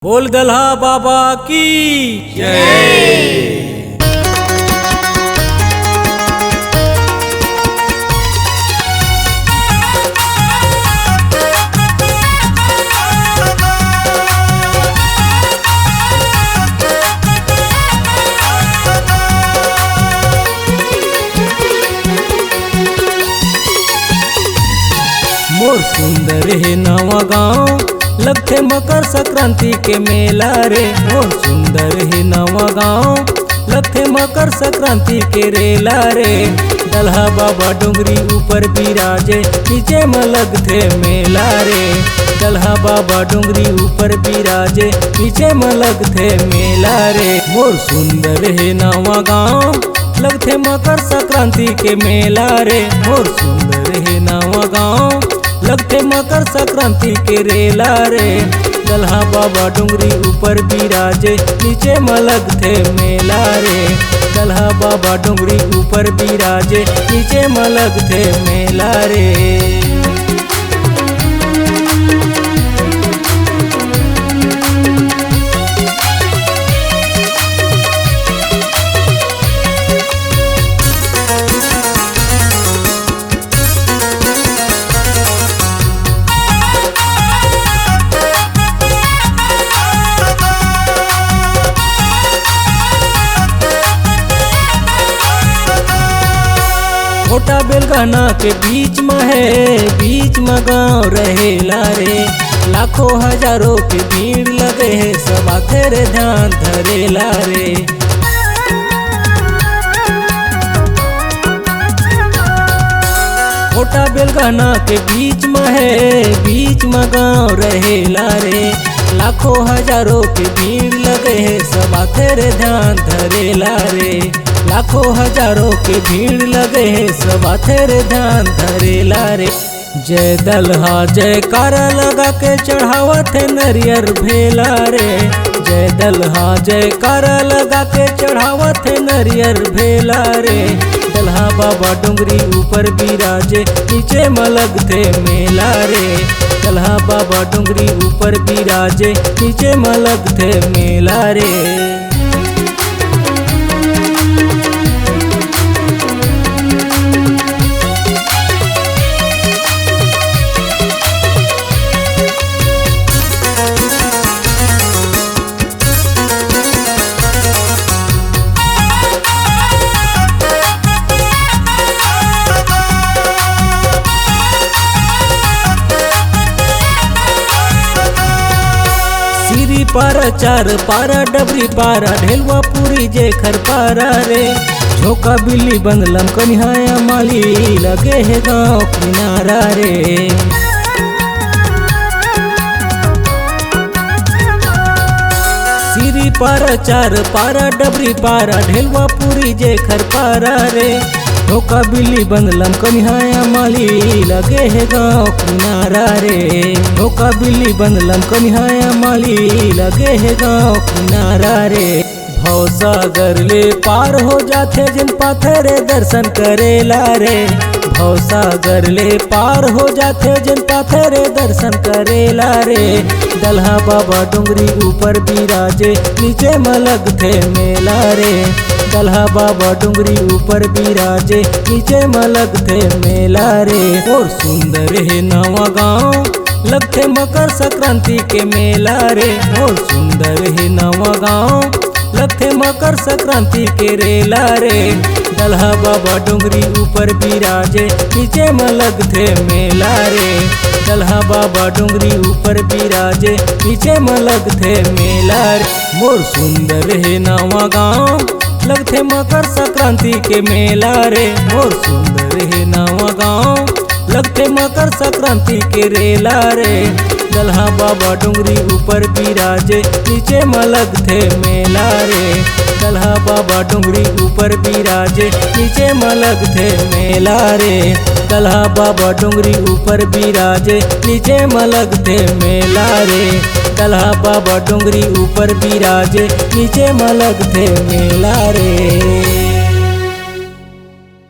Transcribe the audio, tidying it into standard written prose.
बोल दल्हा बाबा की जय। मोर सुंदर है नवा गाँव लगथे मकर संक्रांति के मेला रे। मोर सुंदर है नवा गाँव लगथे मकर संक्रांति के रेला रे। दल्हा बाबा डोंगरी ऊपर बिराजे नीचे में लगथे मेला रे। दल्हा बाबा डोंगरी ऊपर बिराजे नीचे में लगथे मेला रे। मोर सुंदर है नवा गाँव लगथे मकर संक्रांति के मेला रे। मोर सुंदर है नवा गाँव लगथे मकर संक्रांति के रेला रे। दल्हा बाबा डोंगरी ऊपर बिराजे नीचे में लगथे मेला रे। दल्हा बाबा डोंगरी ऊपर बिराजे नीचे में लगथे मेला रे। छोटा बेलगाना के बीच में है, बीच में गाँव रहेला रे। लाखों हजारों की भीड़ लगे है, सब आते रे ध्यान धरेला रे। छोटा बेलगाना के बीच में है, बीच में गाँव रहेला रे। लाखों हजारों की भीड़ लगे है, सब आते रे ध्यान धरेला रे। लाखों हजारों की भीड़ लगे है, सब तेरे ध्यान धरेला रे। जय दल्हा जयकारा लगा के चढ़ावत है नरियर भेला रे। जय दल्हा जयकारा लगा के चढ़ावत है नरियर भेला रे। दल्हा बाबा डोंगरी ऊपर बिराजे नीचे में लगथे मेला रे। दल्हा बाबा डोंगरी ऊपर बिराजे नीचे में लगथे मेला रे। पारा चार पारा डबरी पारा ढेलवा पूरी जेखर पारा रे। झोंका बिल्ली बंदलम कन्हाया माली लगे है गाँव किनारा रे। सिरी पारा चार पारा डबरी पारा ढेलवा पूरी जेखर पारा रे। झोंका बिल्ली बंदलम कन्हाया माली लगे है गाँव किनारा रे। झोंका बिल्ली बंदलम कन्हाया माली लगे है गाँव किनारा रे। भवसागर ले पार हो जाथे जिन पाथरे दर्शन करेला रे। भवसागर ले पार हो जाथे जिन पाथरे दर्शन करेला रे। दल्हा बाबा डोंगरी ऊपर बिराजे नीचे में लगथे मेला रे। दल्हा बाबा डोंगरी ऊपर बिराजे नीचे में लगथे मेला रे। और सुंदर है नवा गाँव लगथे मकर संक्रांति के मेला रे। और सुंदर है नवा गाँव लगथे मकर संक्रांति के रेला रे। दल्हा बाबा डोंगरी ऊपर बिराजे नीचे में लगथे मेला रे। दल्हा बाबा डोंगरी ऊपर बिराजे नीचे में लगथे मेला रे। मोर सुंदर है नवा गाँव लगथे मकर संक्रांति के मेला रे। मोर सुंदर है नवा गाँव लगथे मकर संक्रांति के रेला रे। दल्हा बाबा डोंगरी ऊपर बिराजे नीचे में लगथे मेला रे। दल्हा बाबा डोंगरी ऊपर बिराजे नीचे में लगथे मेला रे। दल्हा बाबा डोंगरी ऊपर बिराजे नीचे में लगथे मेला रे। दल्हा बाबा डोंगरी ऊपर बिराजे नीचे में लगथे मेला रे।